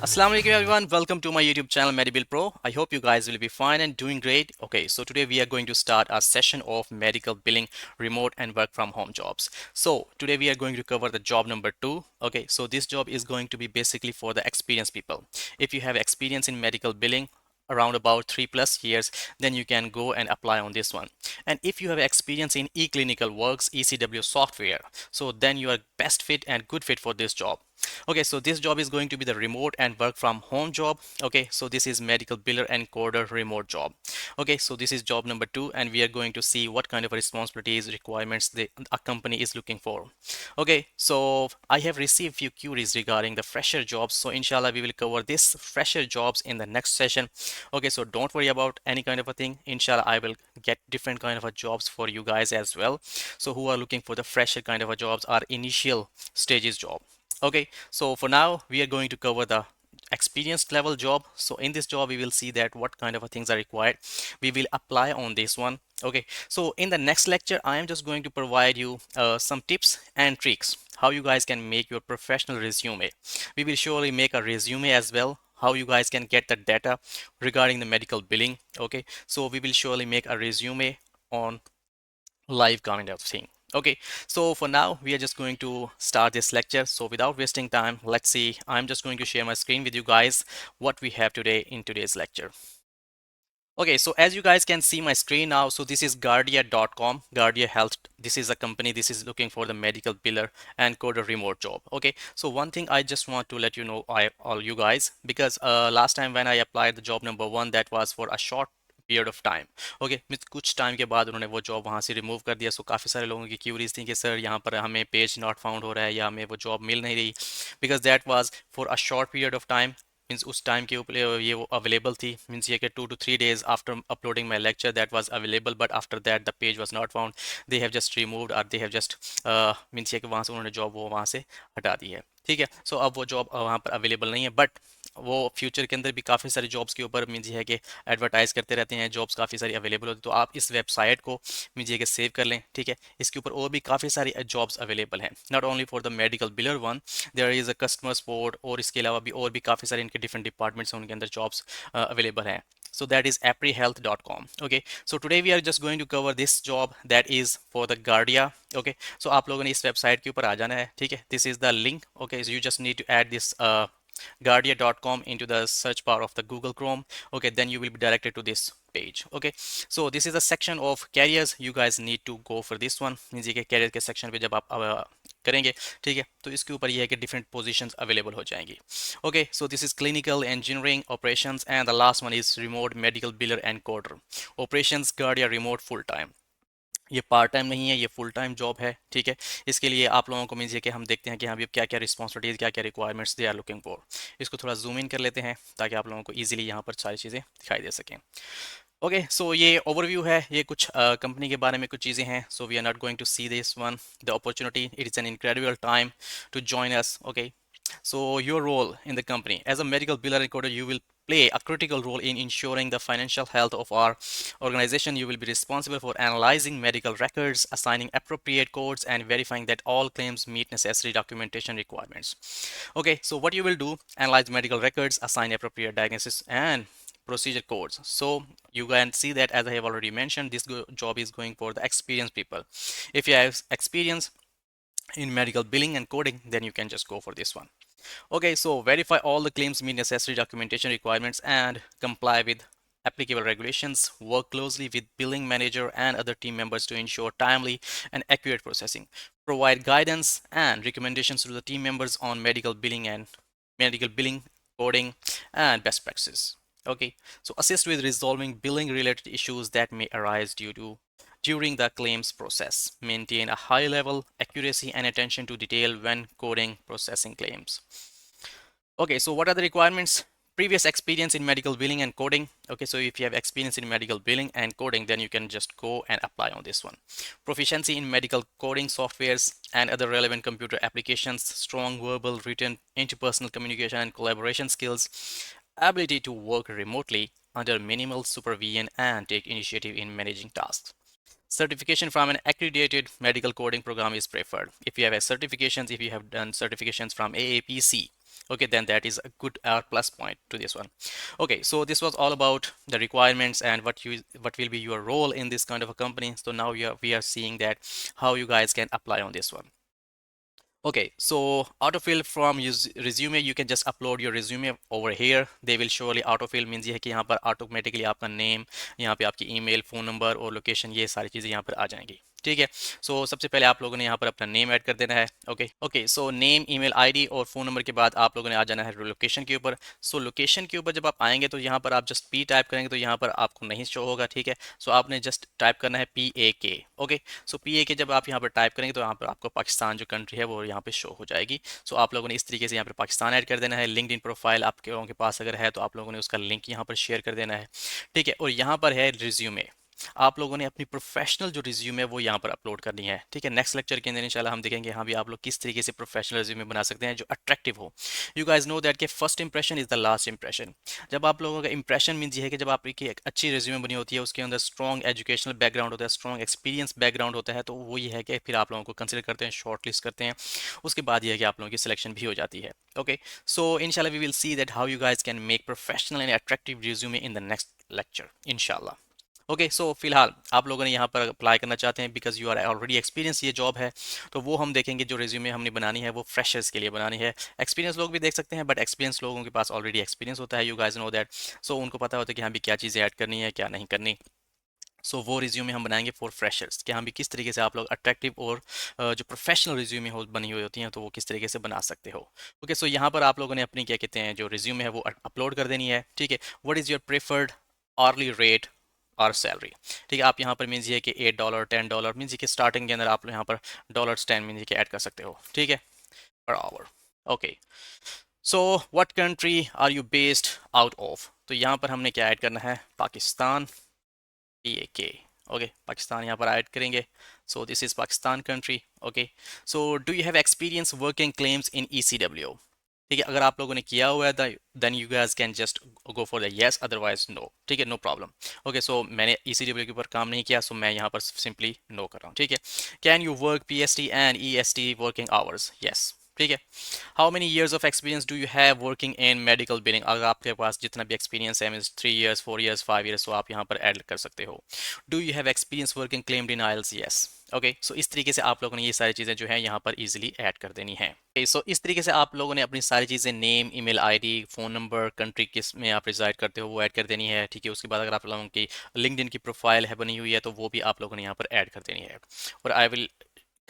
Assalamu alaikum everyone, welcome to my YouTube channel MediBuild Pro. I hope you guys will be fine and doing great. Okay, so today we are going to start a session of medical billing, remote and work from home jobs. So today we are going to cover the job number 2. Okay, so this job is going to be basically for the experienced people. If you have experience in medical billing, around about 3+ years, then you can go and apply on this one. And if you have experience in eClinical Works ECW software, so then you are best fit and good fit for this job. Okay, so this job is going to be the remote and work from home job. Okay, so this is medical biller and coder remote job. Okay, so this is job number 2 and we are going to see what kind of responsibilities requirements a company is looking for. Okay, so I have received few queries regarding the fresher jobs, so inshallah we will cover this fresher jobs in the next session. Okay, so don't worry about any kind of a thing. Inshallah I will get different kind of a jobs for you guys as well, so who are looking for the fresher kind of a jobs or initial stages job. Okay, so for now we are going to cover the experienced level job. So in this job we will see that what kind of things are required. We will apply on this one. Okay, so in the next lecture I am just going to provide you some tips and tricks how you guys can make your professional resume. We will surely make a resume as well, how you guys can get the data regarding the medical billing. Okay, so we will surely make a resume on live kind of thing. Okay, so for now we are just going to start this lecture. So without wasting time, let's see, I'm just going to share my screen with you guys what we have today in today's lecture. Okay, so as you guys can see my screen now, so this is Guardia.com, Guardia Health. This is a company, this is looking for the medical biller and coder remote job. Okay, so one thing I just want to let you know, all you guys, because last time when I applied the job number 1, that was for a short period of time. Okay, कुछ time के बाद उन्होंने वो job वहाँ से remove कर दिया. सो काफ़ी सारे लोगों की क्यूरीज थी कि सर यहाँ पर हमें पेज नॉट फाउंड हो रहा है या हमें वो जॉब मिल नहीं रही, because that was for a short period of time. Means उस टाइम के ऊपर ये वो अवेलेबल थी. मीन्स ये कि 2 to 3 days after uploading my lecture that was available, but after that the page was not found. They have just removed और they have just means ये कि वहाँ से उन्होंने जॉब वो वहाँ से हटा दी है. ठीक है, सो अब वो जॉब वहाँ पर अवेलेबल नहीं है, बट वो फ्यूचर के अंदर भी काफ़ी सारी जॉब्स के ऊपर मीन्स ये है कि एडवर्टाइज करते रहते हैं, जॉब्स काफ़ी सारी अवेलेबल होती है. तो आप इस वेबसाइट को मीन्स ये कि सेव कर लें. ठीक है, इसके ऊपर और भी काफ़ी सारी जॉब्स अवेलेबल हैं, not only for the medical biller one, there is a customer support, और इसके अलावा भी और भी काफ़ी सारे इनके डिफरेंट डिपार्टमेंट्स हैं, उनके अंदर जॉब्स अवेलेबल हैं. So that is aprihealth.com. Okay, so today we are just going to cover this job that is for the Guardia. Okay, so आप लोगों ने इस वेबसाइट के ऊपर आ जाना है. ठीक है, this is the link. Okay, so you just need to add this guardia.com into the search bar of the Google Chrome. Okay, then you will be directed to this page. Okay, so this is a section of careers. You guys need to go for this one. Means ये कि career के section पे जब आप करेंगे, ठीक है, तो इसके ऊपर ये है कि डिफरेंट पोजीशंस अवेलेबल हो जाएंगी. Okay, so this is clinical engineering operations and the last one is remote medical wheeler and coder operations guard या रिमोट फुल टाइम. ये पार्ट टाइम नहीं है, ये फुल टाइम जॉब है. ठीक है, इसके लिए आप लोगों को मीन्स ये कि हम देखते हैं कि हाँ भी क्या क्या रिस्पॉन्सिबिलिटीज़, क्या क्या requirements they are looking for. इसको थोड़ा जूम इन कर लेते हैं ताकि आप लोगों को ईजिली यहाँ पर सारी चीज़ें दिखाई दे सकें. ओके, सो ये ओवरव्यू है, ये कुछ कंपनी के बारे में कुछ चीज़ें हैं. So we are not going to see this one, the opportunity, it is an incredible time to join us. Okay, so your role in the company as a medical biller recorder, you will play a critical role in ensuring the financial health of our organization. You will be responsible for analyzing medical records, assigning appropriate codes, and verifying that all claims meet necessary documentation requirements. Okay, so what you will do: analyze medical records, assign appropriate diagnosis and procedure codes. So you can see that, as I have already mentioned, this job is going for the experienced people. If you have experience in medical billing and coding, then you can just go for this one. Okay, so verify all the claims meet necessary documentation requirements and comply with applicable regulations. Work closely with billing manager and other team members to ensure timely and accurate processing. Provide guidance and recommendations to the team members on medical billing, coding, and best practices. Okay, so assist with resolving billing related issues that may arise during the claims process. Maintain a high level accuracy and attention to detail when coding processing claims. Okay, so what are the requirements? Previous experience in medical billing and coding. Okay, so if you have experience in medical billing and coding, then you can just go and apply on this one. Proficiency in medical coding softwares and other relevant computer applications, strong verbal, written, interpersonal communication and collaboration skills, ability to work remotely under minimal supervision and take initiative in managing tasks. Certification from an accredited medical coding program is preferred. If you have a certifications, if you have done certifications from AAPC, okay, then that is a good plus point to this one. Okay, so this was all about the requirements and what will be your role in this kind of a company. So now we are seeing that how you guys can apply on this one. Okay, so autofill from resume, you can just upload your resume over here. They will surely autofill means ये है कि यहाँ पर automatically आपका name, यहाँ पे आपकी email, phone number और location, ये सारी चीज़ें यहाँ पर आ जाएंगी। ठीक है, सो सबसे पहले आप लोगों ने यहाँ पर अपना नेम ऐड कर देना है। Okay okay, so name, email ID और फ़ोन नंबर के बाद आप लोगों ने आ जाना है लोकेशन के ऊपर। सो लोकेशन के ऊपर जब आप आएंगे तो यहाँ पर आप जस्ट पी टाइप करेंगे तो यहाँ पर आपको नहीं शो होगा। ठीक है, सो आपने जस्ट टाइप करना है PAK। ओके, सो PAK जब आप यहाँ पर टाइप करेंगे तो यहाँ पर आपको पाकिस्तान जो कंट्री है वो यहाँ पे शो हो जाएगी। सो आप लोगों ने इस तरीके से यहाँ पर पाकिस्तान ऐड कर देना है। लिंक्डइन प्रोफाइल आपके लोगों के पास अगर है तो आप लोगों ने उसका लिंक यहाँ पर शेयर कर देना है। ठीक है, और यहाँ पर है रिज्यूमे, आप लोगों ने अपनी प्रोफेशनल जो रिज्यूम है वो यहाँ पर अपलोड करनी है। ठीक है, नेक्स्ट लेक्चर के अंदर इंशाल्लाह हम देखेंगे हाँ भी आप लोग किस तरीके से प्रोफेशनल रिज्यूम बना सकते हैं जो अट्रैक्टिव हो। यू गाइस नो दैट कि first impression is the last impression. जब आप लोगों का इंप्रेशन मीन्स ये है कि जब आपकी एक अच्छी रिज्यूम बनी होती है, उसके अंदर स्ट्रॉन्ग एजुकेशनल बैकग्राउंड होता है, स्ट्रॉन्ग एक्सपीरियंस बैकग्राउंड होता है, तो वो ये है कि फिर आप लोगों को कंसिडर करते हैं, शॉर्ट लिस्ट करते हैं। उसके बाद ये है कि आप लोगों की सिलेक्शन भी हो जाती है। ओके, सो इंशाल्लाह we will see that how you guys can make professional and attractive resume in the next lecture इंशाल्लाह। ओके, सो फिलहाल आप लोगों ने यहाँ पर अप्लाई करना चाहते हैं because you are already experience, ये जॉब है, तो वो हम देखेंगे जो रिज्यूमे हमने बनानी है वो फ्रेशर्स के लिए बनानी है। एक्सपीरियंस लोग भी देख सकते हैं बट एक्सपीरियंस लोगों के पास ऑलरेडी एक्सपीरियंस होता है, यू गाइस नो दैट। सो उनको पता होता है कि हाँ भी क्या चीज़ें ऐड करनी है क्या नहीं करनी। सो वो रिज्यूमे हम बनाएंगे फॉर फ्रेशर्स कि हाँ भी किस तरीके से आप लोग अट्रैक्टिव और जो प्रोफेशनल रिज्यूमे हो बनी हुई होती हैं तो वो किस तरीके से बना सकते हो। ओके, सो यहाँ पर आप लोगों ने अपनी क्या कहते हैं जो रिज्यूमे है वो अपलोड कर देनी है। ठीक है, what is your preferred hourly rate और सैलरी। ठीक है, आप यहाँ पर मीन्स ये कि $8 $10 मीन्स कि स्टार्टिंग के अंदर आप यहाँ पर $10 मीन्स कि ऐड कर सकते हो। ठीक है, per hour. Okay, so what country are you based out of, तो यहाँ पर हमने क्या ऐड करना है, पाकिस्तान, PAK। ओके, पाकिस्तान यहाँ पर ऐड करेंगे। So this is Pakistan country. Okay, so do you have experience working claims in ECW। ठीक है, अगर आप लोगों ने किया हुआ है then you guys can just go for the yes, otherwise no. ठीक है, नो प्रॉब्लम। ओके, सो मैंने ECW के ऊपर काम नहीं किया, सो मैं यहाँ पर सिंपली नो कर रहा हूँ। ठीक है, can you work PST and EST working hours, yes. ठीक है, how many years of experience do you have working in medical billing, अगर आपके पास जितना भी एक्सपीरियंस है मीन्स 3 ईयर्स 4 ईयर्स 5 ईयर्स, तो आप यहाँ पर ऐड कर सकते हो। Do you have experience working claimed in IELTS, yes. Okay, so इस तरीके से आप लोगों ने ये सारी चीज़ें जो है यहाँ पर इजीली ऐड कर देनी है। सो इस तरीके से आप लोगों ने अपनी सारी चीज़ें name, email ID, phone number, country किस में आप रिजाइड करते हो वो ऐड कर देनी है। ठीक है, उसके बाद अगर आप लोगों की लिंक्डइन की प्रोफाइल है बनी हुई है तो वो भी आप लोगों ने यहाँ पर ऐड कर देनी है। और I will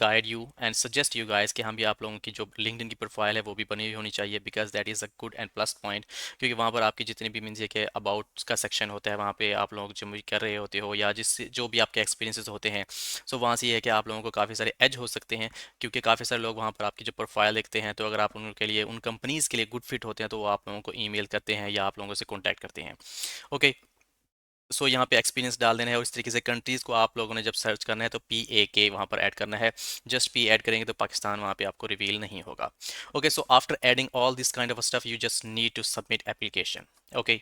guide you and suggest you guys कि हम भी आप लोगों की जो लिंक्डइन की प्रोफाइल है वो भी बनी हुई होनी चाहिए because that is a good and plus point, क्योंकि वहाँ पर आपकी जितनी भी मीन्स है कि अबाउट का सेक्शन होता है वहाँ पे आप लोग जो भी कर रहे होते हो या जिससे जो भी आपके एक्सपीरियंसेस होते हैं, सो वहाँ से ये है कि आप लोगों को काफ़ी सारे एज हो सकते हैं, क्योंकि काफ़ी सारे लोग वहाँ पर आपकी जो प्रोफाइल देखते हैं तो अगर आप उनके लिए उन कंपनीज़ के लिए गुड फिट होते हैं तो वो आप लोगों को ईमेल करते हैं या आप लोगों से कॉन्टैक्ट करते हैं। ओके, सो यहाँ पे एक्सपीरियंस डाल देना है और इस तरीके से कंट्रीज़ को आप लोगों ने जब सर्च करना है तो PAK वहाँ पर ऐड करना है। जस्ट P ऐड करेंगे तो पाकिस्तान वहाँ पे आपको रिवील नहीं होगा। Okay, so after adding all this kind of stuff you just need to submit application. Okay,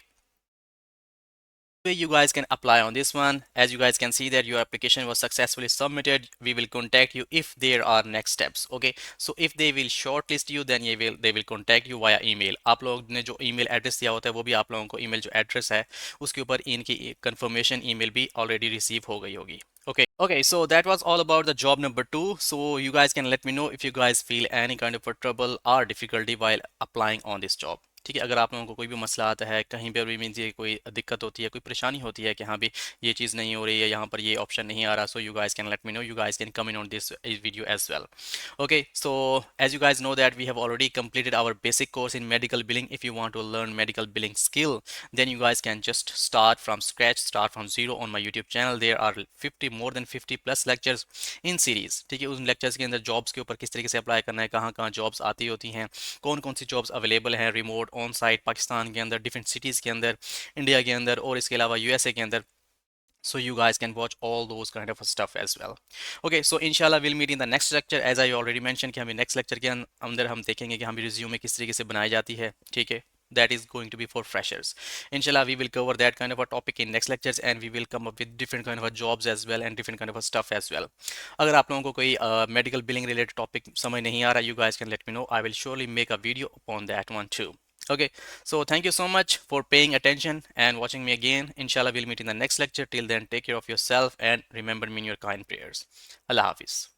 way you guys can apply on this one, as you guys can see that your application was successfully submitted, we will contact you if there are next steps. Okay, so if they will shortlist you then they will contact you via email। आप लोग ने जो email address दिया होता है वो भी आप लोगों को email जो address है उसके ऊपर इनकी confirmation email भी already receive हो गई होगी। Okay, so that was all about the job number 2। So you guys can let me know if you guys feel any kind of a trouble or difficulty while applying on this job। ठीक है, अगर आप लोगों को कोई भी मसला आता है कहीं पर भी मीन्स ये कोई दिक्कत होती है, कोई परेशानी होती है कि हाँ भी ये चीज़ नहीं हो रही है, यहाँ पर ये ऑप्शन नहीं आ रहा, so you guys can let me know, you guys can come in on this video as well. Okay, so as you guys know that we have already completed our basic course in medical billing। if you want to learn medical billing skill then you guys can just start from scratch, start from zero on my YouTube channel। there are 50 more than 50 plus lectures in series। ठीक है, उन lectures के अंदर jobs के ऊपर किस तरीके से अप्लाई करना है, कहाँ कहाँ जॉब्स आती होती हैं, कौन कौन सी जॉब्स अवेलेबल हैं, रिमोट, ऑन साइट, पाकिस्तान के अंदर, डिफरेंट सिटीज़ के अंदर, इंडिया के अंदर और इसके अलावा USA के अंदर। So you guys can watch all those kind of stuff as well। Okay, so inshallah we'll meet in the next lecture। as I already mentioned कि हमें next lecture के अंदर हम देखेंगे कि हम रिज्यूमे किस तरीके से बनाई जाती है। ठीक है, that is going to be for freshers. Inshallah, we will cover that kind of a topic in next lectures, and we will come up with different kind of a jobs as well and different kind of a stuff as well. अगर आप लोगों को कोई medical billing related topic समझ नहीं आ रहा, you guys can let me know. I will surely make a video upon that one too. Okay, so thank you so much for paying attention and watching me again. Inshallah, we'll meet in the next lecture. Till then, take care of yourself and remember me in your kind prayers. Allah Hafiz.